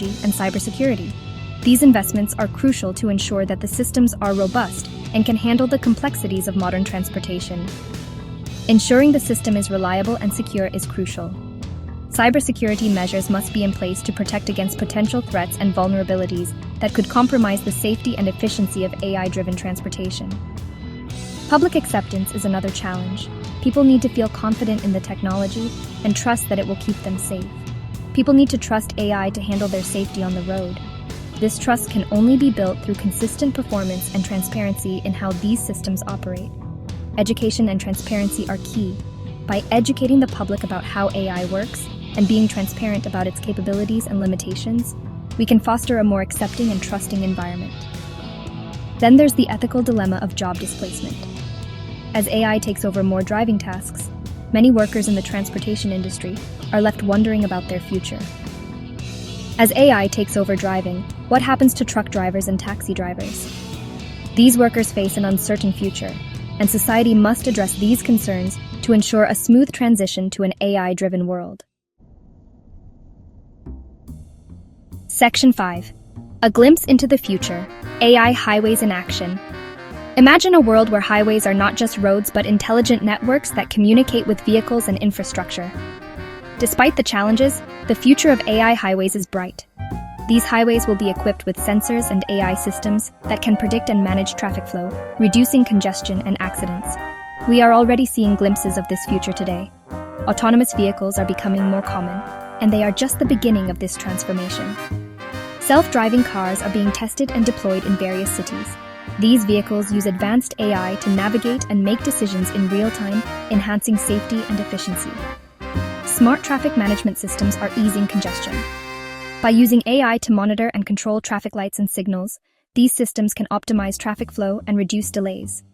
and cybersecurity. These investments are crucial to ensure that the systems are robust and can handle the complexities of modern transportation. Ensuring the system is reliable and secure is crucial. Cybersecurity measures must be in place to protect against potential threats and vulnerabilities that could compromise the safety and efficiency of AI-driven transportation. Public acceptance is another challenge. People need to feel confident in the technology and trust that it will keep them safe. People need to trust AI to handle their safety on the road. This trust can only be built through consistent performance and transparency in how these systems operate. Education and transparency are key. By educating the public about how AI works and being transparent about its capabilities and limitations, we can foster a more accepting and trusting environment. Then there's the ethical dilemma of job displacement. As AI takes over more driving tasks, many workers in the transportation industry are left wondering about their future. As AI takes over driving, what happens to truck drivers and taxi drivers? These workers face an uncertain future, and society must address these concerns to ensure a smooth transition to an AI-driven world. Section 5. A glimpse into the future. AI highways in action. Imagine a world where highways are not just roads but intelligent networks that communicate with vehicles and infrastructure. Despite the challenges, the future of AI highways is bright. These highways will be equipped with sensors and AI systems that can predict and manage traffic flow, reducing congestion and accidents. We are already seeing glimpses of this future today. Autonomous vehicles are becoming more common, and they are just the beginning of this transformation. Self-driving cars are being tested and deployed in various cities. These vehicles use advanced AI to navigate and make decisions in real time, enhancing safety and efficiency. Smart traffic management systems are easing congestion. By using AI to monitor and control traffic lights and signals, these systems can optimize traffic flow and reduce delays.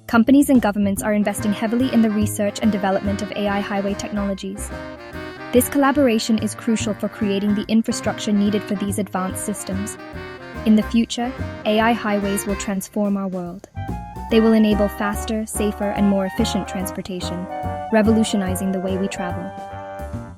Companies and governments are investing heavily in the research and development of AI highway technologies. This collaboration is crucial for creating the infrastructure needed for these advanced systems. In the future, AI highways will transform our world. They will enable faster, safer, and more efficient transportation, revolutionizing the way we travel.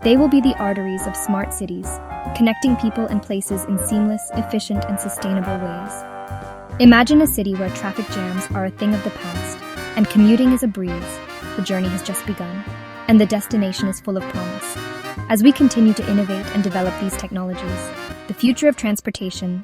They will be the arteries of smart cities, connecting people and places in seamless, efficient, and sustainable ways. Imagine a city where traffic jams are a thing of the past, and commuting is a breeze. The journey has just begun, and the destination is full of promise. As we continue to innovate and develop these technologies, the future of transportation